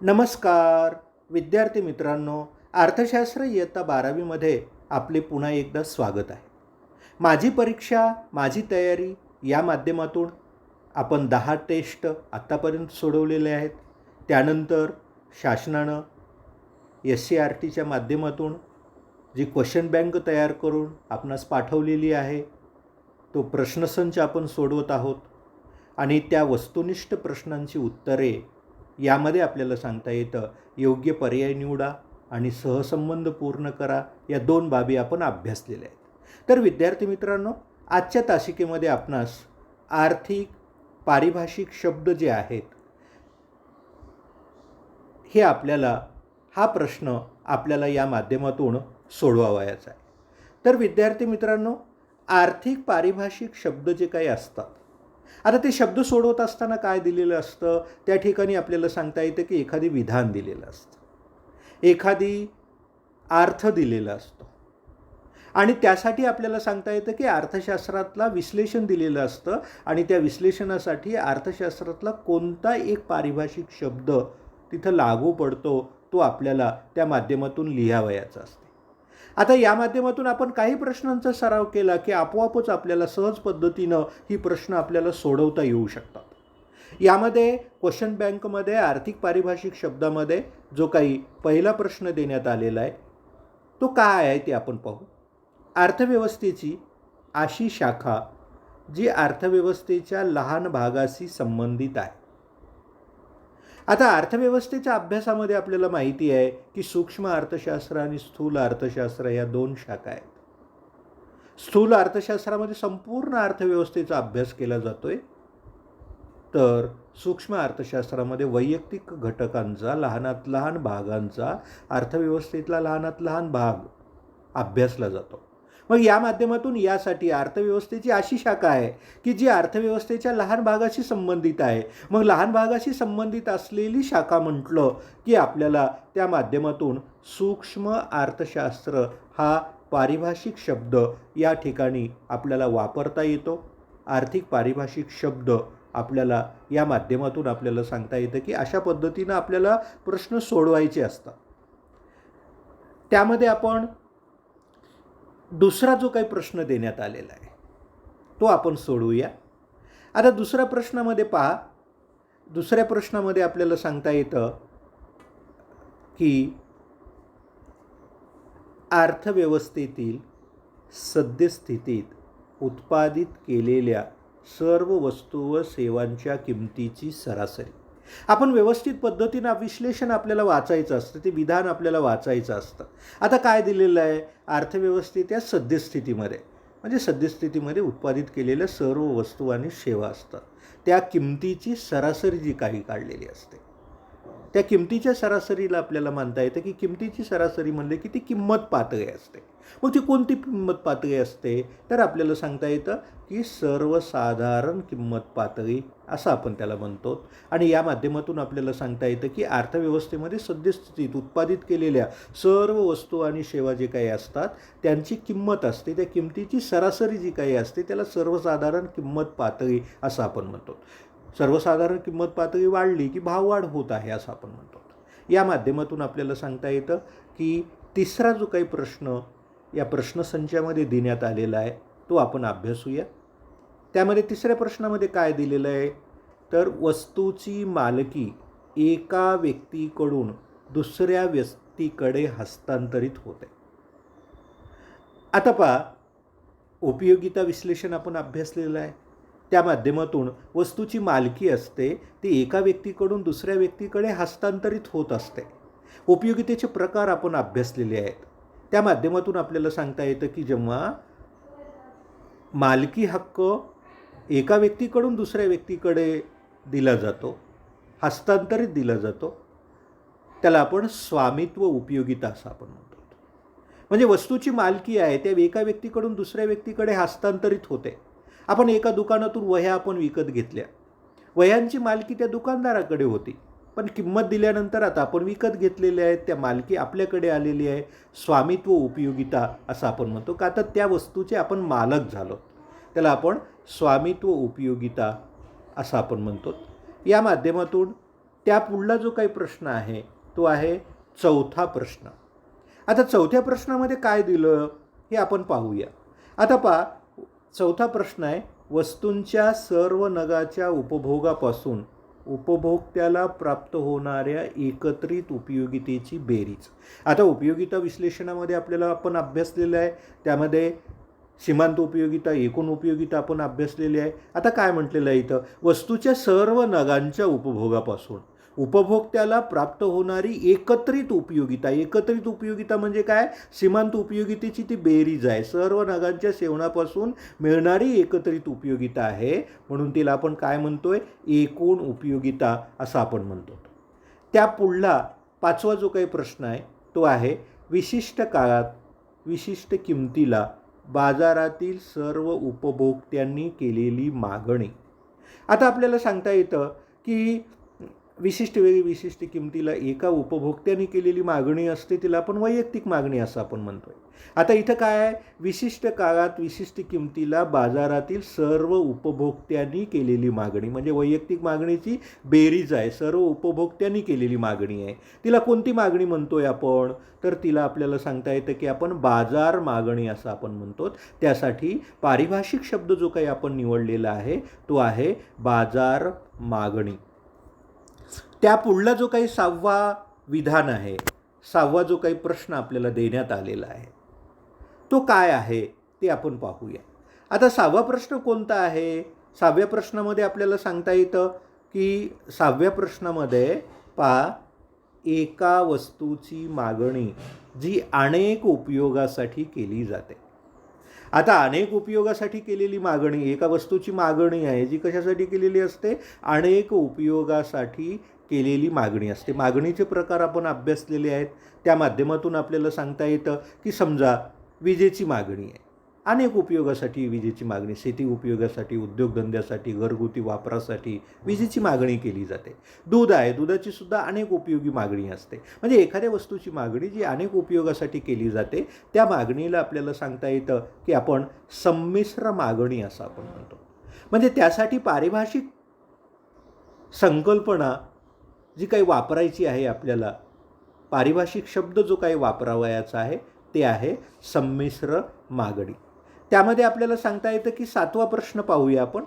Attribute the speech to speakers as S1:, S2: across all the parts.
S1: नमस्कार विद्यार्थी मित्रांनो, अर्थशास्त्र इयत्ता 12वीमध्ये आपले पुन्हा एकदा स्वागत आहे. माझी परीक्षा माझी तयारी या माध्यमातून आपण 10 टेस्ट आत्तापर्यंत सोडवलेले आहेत. त्यानंतर शासनानं SCERTच्या माध्यमातून जी क्वेश्चन बँक तयार करून आपणास पाठवलेली आहे, तो प्रश्नसंच आपण सोडवत आहोत. आणि त्या वस्तुनिष्ठ प्रश्नांची उत्तरे यामध्ये आपल्याला सांगता येतं योग्य पर्याय निवडा आणि सहसंबंध पूर्ण करा, या 2 बाबी आपण अभ्यासलेल्या आहेत. तर विद्यार्थी मित्रांनो, आजच्या तासिकेमध्ये आपणास आर्थिक पारिभाषिक शब्द जे आहेत हे हा प्रश्न आपल्याला या माध्यमातून सोडवायचा आहे. तर विद्यार्थी मित्रांनो, आर्थिक पारिभाषिक शब्द जे काही असतात, आता ते शब्द सोडवत असताना काय दिलेलं असतं, त्या ठिकाणी आपल्याला सांगता येतं की एखादी विधान दिलेलं असतं, एखादी अर्थ दिलेला असतो आणि त्यासाठी आपल्याला सांगता येतं की अर्थशास्त्रातला विश्लेषण दिलेलं असतं आणि त्या विश्लेषणासाठी अर्थशास्त्रातला कोणता एक पारिभाषिक शब्द तिथं लागू पडतो तो आपल्याला त्या माध्यमातून लिहावयाचा असतो. आता या माध्यमातून आपण काही प्रश्नांचा सराव केला की आपोआपच आपल्याला सहज पद्धतीनं ही प्रश्न आपल्याला सोडवता येऊ शकतात. यामध्ये क्वेश्चन बँकमध्ये आर्थिक पारिभाषिक शब्दामध्ये जो काही पहिला प्रश्न देण्यात आलेला आहे तो काय आहे ते आपण पाहू. अर्थव्यवस्थेची अशी शाखा जी अर्थव्यवस्थेच्या लहान भागाशी संबंधित आहे. आता अर्थव्यवस्थेच्या अभ्यासामध्ये आपल्याला माहिती आहे की सूक्ष्म अर्थशास्त्र आणि स्थूल अर्थशास्त्र या 2 शाखा आहेत. स्थूल अर्थशास्त्रामध्ये संपूर्ण अर्थव्यवस्थेचा अभ्यास केला जातोय, तर सूक्ष्म अर्थशास्त्रामध्ये वैयक्तिक घटकांचा लहानात लहान भागांचा अर्थव्यवस्थेतला लहानात लहान भाग अभ्यासला जातो. मग या माध्यमातून यासाठी अर्थव्यवस्थेची अशी शाखा आहे की जी अर्थव्यवस्थेच्या लहान भागाशी संबंधित आहे. मग लहान भागाशी संबंधित असलेली शाखा म्हटलं की आपल्याला त्या माध्यमातून सूक्ष्म अर्थशास्त्र हा पारिभाषिक शब्द या ठिकाणी आपल्याला वापरता येतो. आर्थिक पारिभाषिक शब्द आपल्याला या माध्यमातून आपल्याला सांगता येतं की अशा पद्धतीनं आपल्याला प्रश्न सोडवायचे असतात. त्यामध्ये आपण दुसरा जो काही प्रश्न देण्यात आलेला आहे तो आपण सोडवूया. आता दुसऱ्या प्रश्नामध्ये पहा, दुसऱ्या प्रश्नामध्ये आपल्याला सांगता येतं की अर्थव्यवस्थेतील सद्यस्थितीत उत्पादित केलेल्या सर्व वस्तू व सेवांच्या किमतीची सरासरी. आपण व्यवस्थित पद्धतीनं विश्लेषण आपल्याला वाचायचं असतं, ते विधान आपल्याला वाचायचं असतं. आता काय दिलेलं आहे, अर्थव्यवस्थेच्या सद्यस्थितीमध्ये म्हणजे सद्यस्थितीमध्ये उत्पादित केलेल्या सर्व वस्तू आणि सेवा असतात, त्या किमतीची सरासरी जी काही काढलेली असते, त्या किमतीच्या सरासरीला आपल्याला मानता येतं की किमतीची सरासरी म्हणले की ती किंमत पातळी असते. मग ती कोणती किंमत पातळी असते, तर आपल्याला सांगता येतं की सर्वसाधारण किंमत पातळी असं आपण त्याला म्हणतो. आणि या माध्यमातून आपल्याला सांगता येतं की अर्थव्यवस्थेमध्ये सद्यस्थितीत उत्पादित केलेल्या सर्व वस्तू आणि सेवा जे काही असतात त्यांची किंमत असते, त्या किमतीची सरासरी जी काही असते त्याला सर्वसाधारण किंमत पातळी असं आपण म्हणतो. सर्वसाधारण किंमत पातळी वाढली की भाववाढ होत आहे असं आपण म्हणतो. या माध्यमातून आपल्याला सांगता येतं की तिसरा जो काही प्रश्न या प्रश्नसंचामध्ये देण्यात आलेला आहे तो आपण अभ्यासूया. त्यामध्ये तिसऱ्या प्रश्नामध्ये काय दिलेलं आहे, तर वस्तूची मालकी एका व्यक्तीकडून दुसऱ्या व्यक्तीकडे हस्तांतरित होते. आता पहा, उपयोगिता विश्लेषण आपण अभ्यासलेलं आहे. त्या माध्यमातून वस्तूची मालकी असते ती एका व्यक्तीकडून दुसऱ्या व्यक्तीकडे हस्तांतरित होत असते. उपयोगितेचे प्रकार आपण अभ्यासलेले आहेत. त्या माध्यमातून आपल्याला सांगता येतं की जेव्हा मालकी हक्क एका व्यक्तीकडून दुसऱ्या व्यक्तीकडे दिला जातो, हस्तांतरित दिला जातो, त्याला आपण स्वामित्व उपयोगिता असं आपण म्हणतो. म्हणजे वस्तूची मालकी आहे त्या एका व्यक्तीकडून दुसऱ्या व्यक्तीकडे हस्तांतरित होते. आपण एका दुकानातून वह्या आपण विकत घेतल्या, वह्यांची मालकी त्या दुकानदाराकडे होती, पण किंमत दिल्यानंतर आता आपण विकत घेतलेल्या आहेत, त्या मालकी आपल्याकडे आलेली आहे. स्वामित्व उपयोगिता असं आपण म्हणतो, का तर त्या वस्तूचे आपण मालक झालो, त्याला आपण स्वामित्व उपयोगिता असं आपण म्हणतो. या माध्यमातून त्या पुढला जो काही प्रश्न आहे तो आहे चौथा प्रश्न. आता चौथ्या प्रश्नामध्ये काय दिलं हे आपण पाहूया. आता पहा, चौथा प्रश्न आहे, वस्तूंच्या सर्व नगाच्या उपभोगापासून उपभोक्त्याला प्राप्त होणाऱ्या एकत्रित उपयोगितेची बेरीज. आता उपयोगिता विश्लेषणामध्ये आपल्याला आपण अभ्यासलेलं आहे, त्यामध्ये सीमांत उपयोगिता, एकूण उपयोगिता आपण अभ्यासलेली आहे. आता काय म्हटलेलं आहे इथं, वस्तूच्या सर्व नगांच्या उपभोगापासून उपभोक्त्याला प्राप्त होणारी एकत्रित उपयोगिता. एकत्रित उपयोगिता म्हणजे काय, सीमांत उपयोगितेची ती बेरीज आहे. सर्व नगांच्या सेवनापासून मिळणारी एकत्रित उपयोगिता आहे, म्हणून तिला आपण काय म्हणतोय, एकूण उपयोगिता असं आपण म्हणतो. त्या पुढला पाचवा जो काही प्रश्न आहे तो आहे, विशिष्ट काळात विशिष्ट किमतीला बाजारातील सर्व उपभोक्त्यांनी केलेली मागणी. आता आपल्याला सांगता येतं की विशिष्ट वेळी विशिष्ट किमतीला एका उपभोक्त्याने केलेली मागणी असते, तिला आपण वैयक्तिक मागणी असं आपण म्हणतोय. आता इथं काय आहे, विशिष्ट काळात विशिष्ट किमतीला बाजारातील सर्व उपभोक्त्यांनी केलेली मागणी म्हणजे वैयक्तिक मागणीची बेरीज आहे, सर्व उपभोक्त्यांनी केलेली मागणी आहे. तिला कोणती मागणी म्हणतोय आपण, तर तिला आपल्याला सांगता येतं की आपण बाजार मागणी असं आपण म्हणतो. त्यासाठी पारिभाषिक शब्द जो काही आपण निवडलेला आहे तो आहे बाजार मागणी. त्या पुढला जो काही सहावा विधान आहे, सहावा जो काही प्रश्न आपल्याला देण्यात आलेला आहे तो काय आहे ते आपण पाहूया. आता सहावा प्रश्न कोणता आहे, सहाव्या प्रश्नामध्ये आपल्याला सांगता येतं की सहाव्या प्रश्नामध्ये पहा, एका वस्तूची मागणी जी अनेक उपयोगासाठी केली जाते. आता अनेक उपयोगासाठी केलेली मागणी, एका वस्तूची मागणी आहे जी कशासाठी केलेली असते, अनेक उपयोगासाठी केलेली मागणी असते. मागणीचे प्रकार आपण अभ्यासलेले आहेत, त्या माध्यमातून आपल्याला सांगता येतं की समजा विजेची मागणी आहे, अनेक उपयोगासाठी विजेची मागणी, शेती उपयोगासाठी, उद्योगधंद्यासाठी, घरगुती वापरासाठी विजेची मागणी केली जाते. दूध आहे, दुधाची सुद्धा अनेक उपयोगी मागणी असते. म्हणजे एखाद्या वस्तूची मागणी जी अनेक उपयोगासाठी केली जाते त्या मागणीला आपल्याला सांगता येतं की आपण संमिश्र मागणी असं आपण म्हणतो. म्हणजे त्यासाठी पारिभाषिक संकल्पना जी काही वापरायची आहे आपल्याला, पारिभाषिक शब्द जो काही वापरावयाचा आहे ते आहे संमिश्र मागणी. त्यामध्ये आपल्याला सांगता येतं की सातवा प्रश्न पाहूया आपण,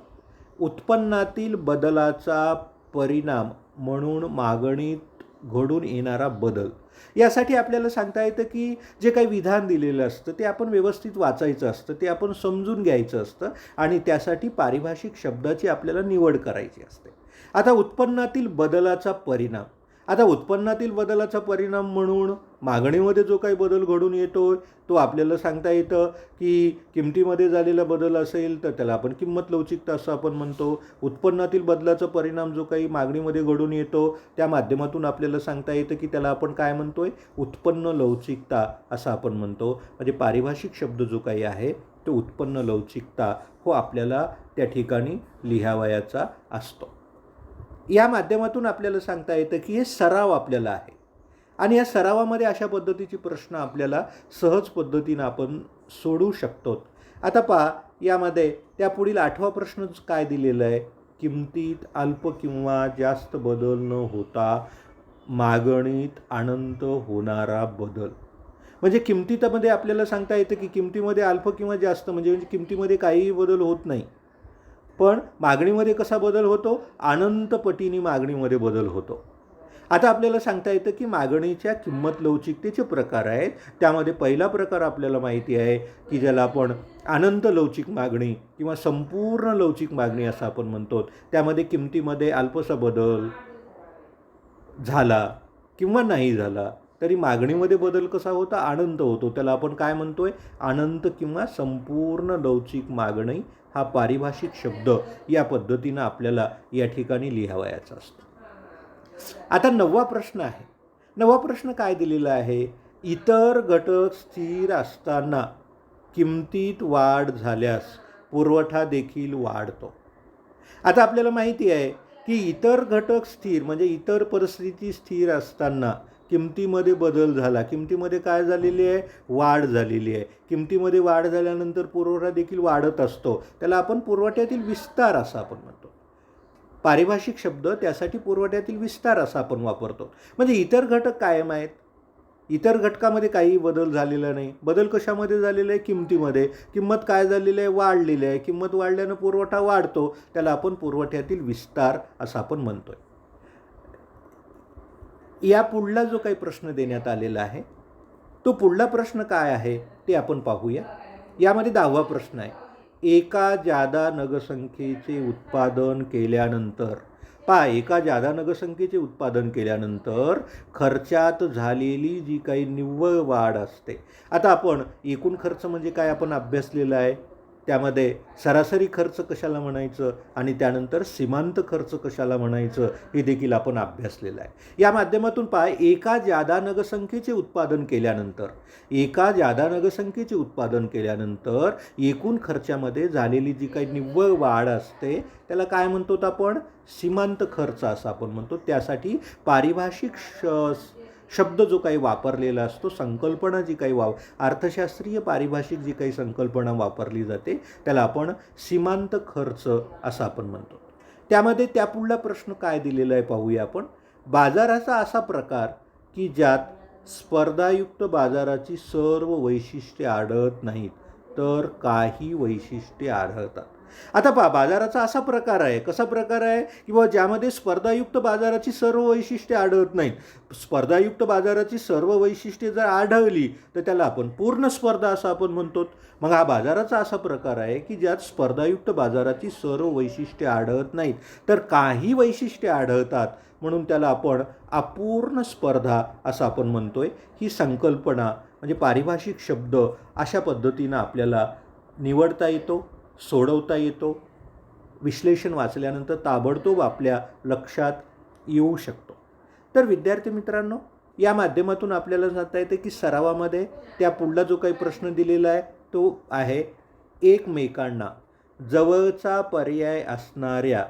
S1: उत्पन्नातील बदलाचा परिणाम म्हणून मागणीत घडून येणारा बदल. यासाठी आपल्याला सांगता येतं की जे काही विधान दिलेलं असतं ते आपण व्यवस्थित वाचायचं असतं, ते आपण समजून घ्यायचं असतं आणि त्यासाठी पारिभाषिक शब्दाची आपल्याला निवड करायची असते. आता उत्पन्नातील बदलाचा परिणाम, आता उत्पन्नातील बदलाचा परिणाम म्हणून मागणीमध्ये जो काही बदल घडून येतो तो आपल्याला सांगता येतं की किमतीमध्ये झालेला बदल असेल तर त्याला आपण किंमत लवचिकता असं आपण म्हणतो. उत्पन्नातील बदलाचा परिणाम जो काही मागणीमध्ये घडून येतो त्या माध्यमातून आपल्याला सांगता येतं की त्याला आपण काय म्हणतोय, उत्पन्न लवचिकता असं आपण म्हणतो. म्हणजे पारिभाषिक शब्द जो काही आहे तो उत्पन्न लवचिकता हो आपल्याला त्या ठिकाणी लिहावयाचा असतो. या माध्यमातून आपल्याला सांगता येतं की हे सराव आपल्याला आहे आणि या सरावामध्ये अशा पद्धतीचे प्रश्न आपल्याला सहज पद्धतीनं आपण सोडवू शकतो. आता पहा, यामध्ये त्या पुढील आठवा प्रश्न काय दिलेला आहे, किमतीत अल्प किंवा जास्त बदल न होता मागणीत अनंत होणारा बदल. म्हणजे किमतीमध्ये आपल्याला सांगता येतं की किमतीमध्ये अल्प किंवा जास्त म्हणजे किमतीमध्ये काहीही बदल होत नाही, पण मागणीमध्ये कसा बदल होतो, अनंत पटीने मागणीमध्ये बदल होतो. आता आपल्याला सांगता येतं की मागणीच्या किंमत लवचिकतेचे प्रकार आहेत. त्यामध्ये पहिला प्रकार आपल्याला माहिती आहे की ज्याला आपण अनंत लवचिक मागणी किंवा संपूर्ण लवचिक मागणी असं आपण म्हणतो. त्यामध्ये किमतीमध्ये अल्पसा बदल झाला किंवा नाही झाला तरी मागणीमध्ये बदल कसा होता, अनंत होतो. त्याला आपण काय म्हणतोय, अनंत किंवा संपूर्ण लवचिक मागणी हा पारिभाषिक शब्द या पद्धतीनं आपल्याला या ठिकाणी लिहावयाचा असतो. आता नववा प्रश्न आहे. नववा प्रश्न काय दिलेला आहे, इतर घटक स्थिर असताना किमतीत वाढ झाल्यास पुरवठा देखील वाढतो. आता आपल्याला माहिती आहे की इतर घटक स्थिर म्हणजे इतर परिस्थिती स्थिर असताना किमतीमध्ये बदल झाला, किमतीमध्ये काय झालेली आहे, वाढ झालेली आहे. किमतीमध्ये वाढ झाल्यानंतर पुरवठा देखील वाढत असतो, त्याला आपण पुरवठ्यातील विस्तार असं आपण म्हणतो. पारिभाषिक शब्द त्यासाठी पुरवठ्यातील विस्तार असा आपण वापरतो. म्हणजे इतर घटक कायम आहेत, इतर घटकामध्ये काही बदल झालेला नाही. बदल कशामध्ये झालेला आहे? किमतीमध्ये. किंमत काय झालेली आहे? वाढलेली आहे. किंमत वाढल्यानं पुरवठा वाढतो, त्याला आपण पुरवठ्यातील विस्तार असं आपण म्हणतोय. या पुढला जो काही प्रश्न देण्यात आलेला आहे, तो पुढला प्रश्न काय आहे ते आपण पाहूया. यामध्ये 10वा प्रश्न आहे. एका जादा नगसंख्येचे उत्पादन केल्यानंतर, एका जादा नगसंख्येचे उत्पादन केल्यानंतर खर्चात झालेली जी काही निव्वळ वाढ असते. आता आपण एकूण खर्च म्हणजे काय आपण अभ्यासलेलं आहे. त्यामध्ये सरासरी खर्च कशाला म्हणायचं आणि त्यानंतर सीमांत खर्च कशाला म्हणायचं हे देखील आपण अभ्यासलेलं आहे. या माध्यमातून एका जादा नगसंख्येचे उत्पादन केल्यानंतर, एका जादा नगसंख्येचे उत्पादन केल्यानंतर एकूण खर्चामध्ये झालेली जी काही निव्वळ वाढ असते त्याला काय म्हणतो आपण? सीमांत खर्च असं आपण म्हणतो. त्यासाठी पारिभाषिक शब्द जो काही वापरलेला असतो, संकल्पना जी काही अर्थशास्त्रीय पारिभाषिक जी काही संकल्पना वापरली जाते त्याला आपण सीमांत खर्च असं आपण म्हणतो. त्यामध्ये त्यापुढला प्रश्न काय दिलेला आहे पाहूया आपण. बाजाराचा असा प्रकार की ज्यात स्पर्धायुक्त बाजाराची सर्व वैशिष्ट्ये आढळत नाहीत तर काही वैशिष्ट्ये आढळतात. आता बाजाराचा असा प्रकार आहे, कसा प्रकार आहे की ज्यामध्ये स्पर्धायुक्त बाजाराची सर्व वैशिष्ट्ये आढळत नाहीत. स्पर्धायुक्त बाजाराची सर्व वैशिष्ट्ये जर आढळली तर त्याला आपण पूर्ण स्पर्धा असं आपण म्हणतो. मग हा बाजाराचा असा प्रकार आहे की ज्यात स्पर्धायुक्त बाजाराची सर्व वैशिष्ट्ये आढळत नाहीत तर काही वैशिष्ट्ये आढळतात, म्हणून त्याला आपण अपूर्ण स्पर्धा असं आपण म्हणतोय. ही संकल्पना म्हणजे पारिभाषिक शब्द अशा पद्धतीनं आपल्याला निवडता येतो, सोडवता येतो. विश्लेषण वाचल्यानंतर ताबडतोब आपल्या लक्षात येऊ शकतो. तर विद्यार्थी मित्रांनो, या माध्यमातून आपल्याला सांगता येते की सरावामध्ये त्या पुढला जो काही प्रश्न दिलेला आहे तो आहे एकमेकांना जवळचा पर्याय असणाऱ्या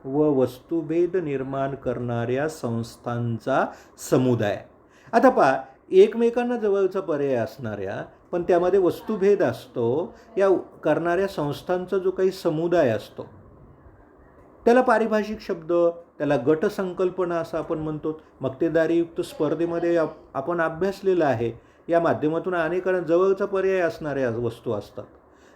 S1: व वस्तुभेद निर्माण करणाऱ्या संस्थांचा समुदाय. आता एकमेकांना जवळचा पर्याय असणाऱ्या पण त्यामध्ये वस्तुभेद असतो या करणाऱ्या संस्थांचा जो काही समुदाय असतो त्याला पारिभाषिक शब्द, त्याला गटसंकल्पना असं आपण म्हणतो. मक्तेदारीयुक्त स्पर्धेमध्ये आपण अभ्यासलेलं आहे. या माध्यमातून अनेकांना जवळचा पर्याय असणाऱ्या वस्तू असतात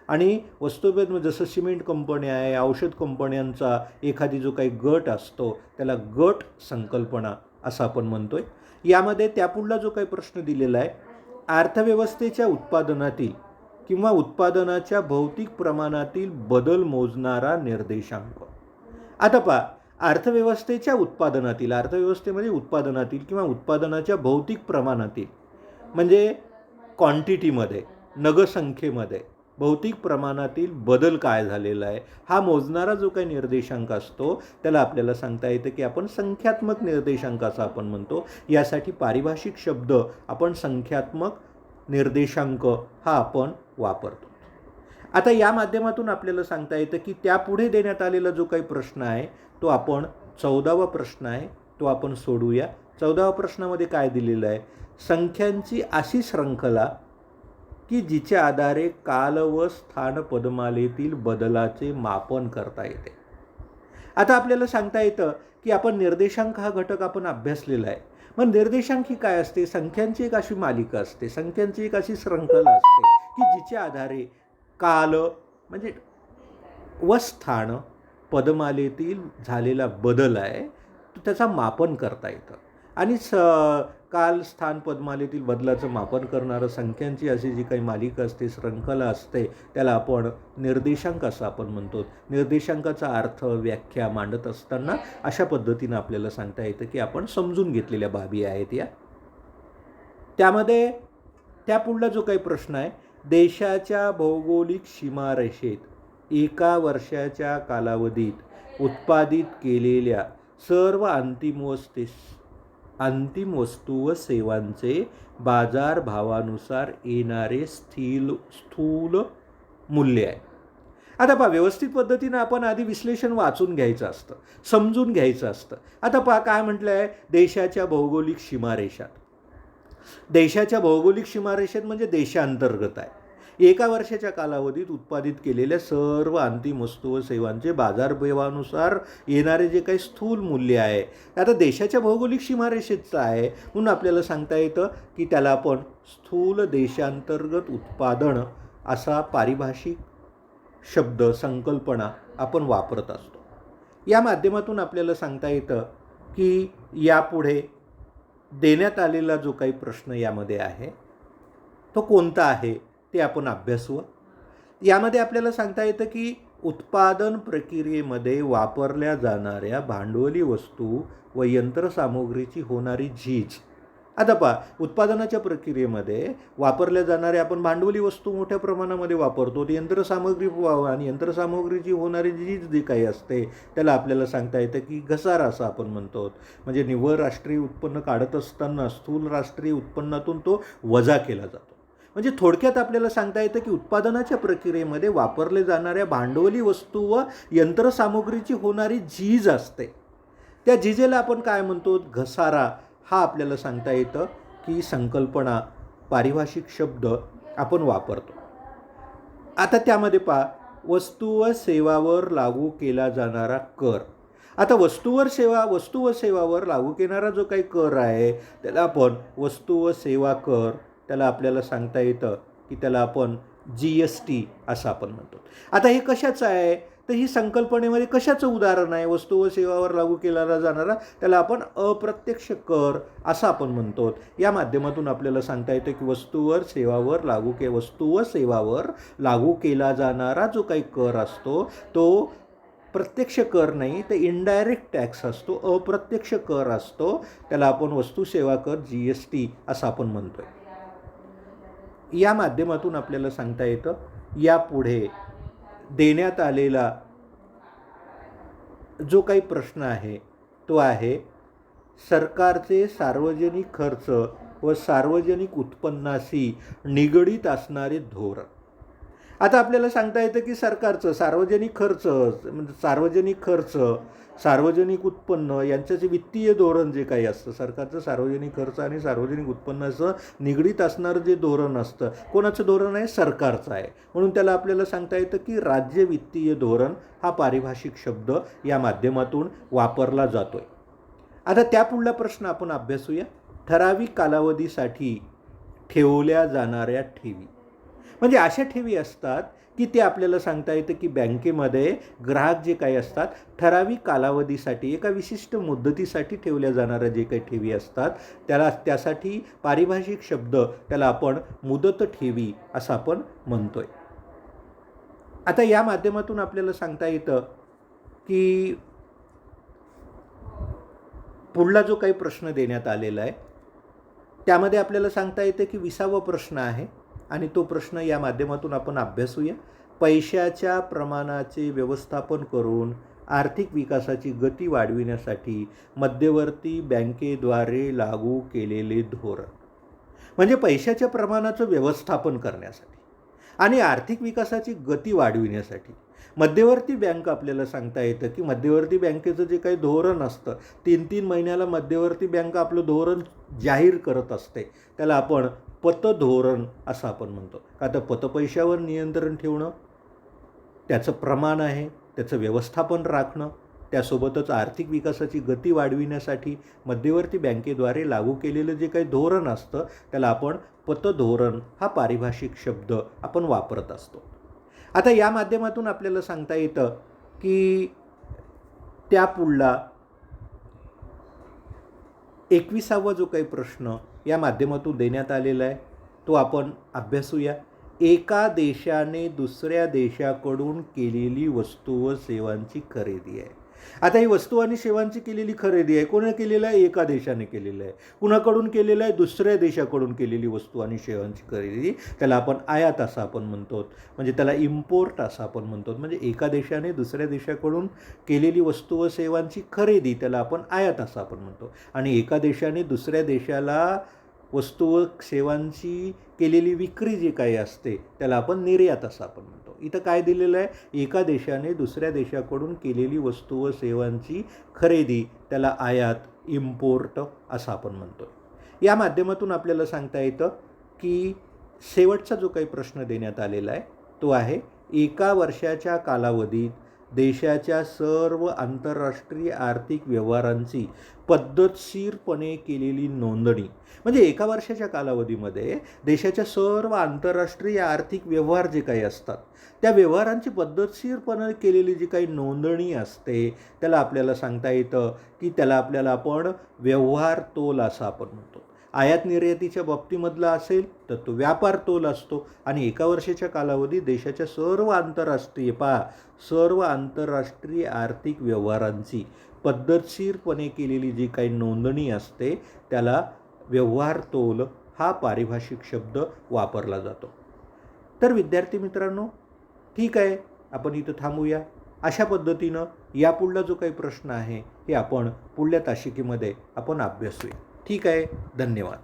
S1: आणि वस्तुभेद जसं सिमेंट कंपन्या आहे, औषध कंपन्यांचा एखादी जो काही गट असतो त्याला गट संकल्पना असं आपण म्हणतोय. यामध्ये त्यापुढला जो काही प्रश्न दिलेला आहे, अर्थव्यवस्थेच्या उत्पादनातील किंवा उत्पादनाच्या भौतिक प्रमाणातील बदल मोजणारा निर्देशांक. आता अर्थव्यवस्थेच्या उत्पादनातील, अर्थव्यवस्थेमध्ये उत्पादनातील किंवा उत्पादनाच्या भौतिक प्रमाणातील म्हणजे क्वांटिटीमध्ये, नगसंख्येमध्ये भौतिक प्रमाणातील बदल काय झालेला आहे हा मोजणारा जो काही निर्देशांक असतो त्याला आपल्याला सांगता येतं की आपण संख्यात्मक निर्देशांक असं आपण म्हणतो. यासाठी पारिभाषिक शब्द आपण संख्यात्मक निर्देशांक हा आपण वापरतो. आता या माध्यमातून आपल्याला सांगता येतं की त्यापुढे देण्यात आलेला जो काही प्रश्न आहे तो आपण 14वा प्रश्न आहे तो आपण सोडूया. 14व्या प्रश्नामध्ये काय दिलेलं आहे? संख्यांची अशी शृंखला की जिच्या आधारे काल व स्थान पदमालेतील बदलाचे मापन करता येते. आता आपल्याला सांगता येतं की आपण निर्देशांक हा घटक आपण अभ्यासलेला आहे. मग निर्देशांक ही काय असते? संख्यांची एक अशी मालिका असते, संख्यांची एक अशी शृंखला असते की जिच्या आधारे काल म्हणजे व स्थान पदमालेतील झालेला बदल आहे त्याचा मापन करता येतं. आणि काल स्थान पदमालेतील बदलाचं मापन करणारं संख्यांची अशी जी काही मालिका असते, शृंखला असते त्याला आपण निर्देशांक असं आपण म्हणतो. निर्देशांकाचा अर्थ, व्याख्या मांडत असताना अशा पद्धतीनं आपल्याला सांगता येतं की आपण समजून घेतलेल्या बाबी आहेत या. त्यामध्ये त्यापुढला जो काही प्रश्न आहे, देशाच्या भौगोलिक सीमारेषेत एका वर्षाच्या कालावधीत उत्पादित केलेल्या सर्व अंतिम वस्तू व सेवांचे बाजारभावानुसार येणारे स्थूल मूल्य आहे. आता व्यवस्थित पद्धतीनं आपण आधी विश्लेषण वाचून घ्यायचं असतं, समजून घ्यायचं असतं. आता काय म्हटलं आहे? देशाच्या भौगोलिक सीमारेषात. देशाच्या भौगोलिक सीमारेषेत म्हणजे देशांतर्गत आहे. एका वर्षाच्या कालावधीत उत्पादित केलेल्या सर्व अंतिम वस्तू व सेवांचे बाजारभावानुसार येणारे जे काही स्थूल मूल्य आहे, आता देशाच्या भौगोलिक सीमारेषेचं आहे, म्हणून आपल्याला सांगता येतं की त्याला आपण स्थूल देशांतर्गत उत्पादन असा पारिभाषिक शब्द, संकल्पना आपण वापरत असतो. या माध्यमातून आपल्याला सांगता येतं की यापुढे देण्यात आलेला जो काही प्रश्न यामध्ये आहे तो कोणता आहे ते आपण अभ्यासू. यामध्ये आपल्याला सांगता येतं की उत्पादन प्रक्रियेमध्ये वापरल्या जाणाऱ्या भांडवली वस्तू व यंत्रसामुग्रीची होणारी झीज. आता पहा, उत्पादनाच्या प्रक्रियेमध्ये वापरल्या जाणाऱ्या आपण भांडवली वस्तू मोठ्या प्रमाणामध्ये वापरतो. यंत्रसामुग्री आणि यंत्रसामुग्रीची होणारी झीज जी काही असते त्याला आपल्याला सांगता येतं की घसारा असं आपण म्हणतो. म्हणजे निव्वळ राष्ट्रीय उत्पन्न काढत असताना स्थूल राष्ट्रीय उत्पन्नातून तो वजा केला जातो. म्हणजे थोडक्यात आपल्याला सांगता येतं की उत्पादनाच्या प्रक्रियेमध्ये वापरले जाणाऱ्या भांडवली वस्तू व यंत्रसामुग्रीची होणारी झीज असते, त्या झीजेला आपण काय म्हणतो, घसारा. हा आपल्याला सांगता येतं की संकल्पना, पारिभाषिक शब्द आपण वापरतो. आता त्यामध्ये पहा, वस्तू व सेवावर लागू केला जाणारा कर. आता वस्तू व सेवावर लागू केणारा जो काही कर आहे त्याला आपण वस्तू व सेवा कर, त्याला आपल्याला सांगता येतं की त्याला आपण GST असं आपण म्हणतो. आता हे कशाचं आहे, तर ही संकल्पनेमध्ये कशाचं उदाहरण आहे, वस्तू व सेवावर लागू केला जाणारा त्याला आपण अप्रत्यक्ष कर असं आपण म्हणतो. या माध्यमातून आपल्याला सांगता येतं की वस्तू व सेवावर लागू केला जाणारा जो काही कर असतो तो प्रत्यक्ष कर नाही, तर इनडायरेक्ट टॅक्स असतो, अप्रत्यक्ष कर असतो. त्याला आपण वस्तू सेवा कर GST असं आपण म्हणतोय. या माध्यमातून आपल्याला सांगता येतं यापुढे देण्यात आलेला जो काही प्रश्न आहे तो आहे सरकारचे सार्वजनिक खर्च व सार्वजनिक उत्पन्नाशी निगडीत असणारे धोरण. आता आपल्याला सांगता येतं की सरकारचं सार्वजनिक खर्च, सार्वजनिक उत्पन्न यांचं वित्तीय धोरण जे काही असतं, सरकारचं सार्वजनिक खर्च आणि सार्वजनिक उत्पन्नाचं निगडीत असणारं जे धोरण असतं, कोणाचं धोरण आहे, सरकारचं आहे. म्हणून त्याला आपल्याला सांगता येतं की राज्य वित्तीय धोरण हा पारिभाषिक शब्द या माध्यमातून वापरला जातोय. आता त्यापुढला प्रश्न आपण अभ्यासूया. ठराविक कालावधीसाठी ठेवल्या जाणाऱ्या ठेवी. म्हणजे अशा ठेवी असतात की ते आपल्याला सांगता येतं की बँकेमध्ये ग्राहक जे काही असतात ठराविक कालावधीसाठी एका विशिष्ट मुदतीसाठी ठेवल्या जाणाऱ्या जे काही ठेवी असतात त्यासाठी पारिभाषिक शब्द त्याला आपण मुदत ठेवी असं आपण म्हणतोय. आता या माध्यमातून आपल्याला सांगता येतं की पुढला जो काही प्रश्न देण्यात आलेला आहे त्यामध्ये आपल्याला सांगता येतं की 20वा प्रश्न आहे आणि तो प्रश्न या माध्यमातून आपण अभ्यासूया. पैशाच्या प्रमाणाचे व्यवस्थापन करून आर्थिक विकासाची गती वाढविण्यासाठी मध्यवर्ती बँकेद्वारे लागू केलेले धोरण. म्हणजे पैशाच्या प्रमाणाचं व्यवस्थापन करण्यासाठी आणि आर्थिक विकासाची गती वाढविण्यासाठी मध्यवर्ती बँक आपल्याला सांगता येतं की मध्यवर्ती बँकेचं जे काही धोरण असतं 3 महिन्याला मध्यवर्ती बँक आपलं धोरण जाहीर करत असते, त्याला आपण पतधोरण असं आपण म्हणतो. का तर पतपैशावर नियंत्रण ठेवणं, त्याचं प्रमाण आहे, त्याचं व्यवस्थापन राखणं, त्यासोबतच आर्थिक विकासाची गती वाढविण्यासाठी मध्यवर्ती बँकेद्वारे लागू केलेलं जे काही धोरण असतं त्याला आपण पतधोरण हा पारिभाषिक शब्द आपण वापरत असतो. आता या माध्यमातून आपल्याला सांगता येतं की त्यापुढला 21वा जो काही प्रश्न या माध्यमातून देण्यात आलेला आहे तो आपण अभ्यासूया. एका देशाने दुसऱ्या देशाकडून केलेली वस्तू व सेवांची खरेदी आहे. आता ही वस्तू आणि सेवांची केलेली खरेदी आहे, कोणी केलेलं आहे, एका देशाने केलेलं आहे. कुणाकडून केलेलं आहे, दुसऱ्या देशाकडून केलेली वस्तू आणि सेवांची खरेदी, त्याला आपण आयात असं आपण म्हणतो. म्हणजे त्याला इम्पोर्ट असं आपण म्हणतो. म्हणजे एका देशाने दुसऱ्या देशाकडून केलेली वस्तू व सेवांची खरेदी त्याला आपण आयात असं आपण म्हणतो. आणि एका देशाने दुसऱ्या देशाला वस्तू व सेवांची केलेली विक्री जी काही असते त्याला आपण निर्यात असं आपण म्हणतो. इथं काय दिलेलं आहे, एका देशाने दुसऱ्या देशाकडून केलेली वस्तू व सेवांची खरेदी त्याला आयात, इम्पोर्ट असं आपण म्हणतो. या माध्यमातून आपल्याला सांगता येतं की शेवटचा जो काही प्रश्न देण्यात आलेला आहे तो आहे, एका वर्षाच्या कालावधीत देशाच्या सर्व आंतरराष्ट्रीय आर्थिक व्यवहारांची पद्धतशीरपणे केलेली नोंदणी. म्हणजे एका वर्षाच्या कालावधीमध्ये देशाच्या सर्व आंतरराष्ट्रीय आर्थिक व्यवहार जे काही असतात त्या व्यवहारांची पद्धतशीरपणे केलेली जी काही नोंदणी असते त्याला आपल्याला सांगता येतं की त्याला आपण व्यवहार तोल असं आपण म्हणतो. आयात निर्यातीच्या बाबतीमधला असेल तर तो व्यापार तोल असतो आणि एका वर्षाच्या कालावधीत देशाच्या सर्व आंतरराष्ट्रीय आर्थिक व्यवहारांची पद्धतशीरपणे केलेली जी काही नोंदणी असते त्याला व्यवहार तोल हा पारिभाषिक शब्द वापरला जातो. तर विद्यार्थी मित्रांनो, ठीक आहे, आपण इथं थांबूया. अशा पद्धतीनं यापुढला जो काही प्रश्न आहे हे आपण पुढल्या तासिकेमध्ये आपण अभ्यासूया. ठीक आहे, धन्यवाद.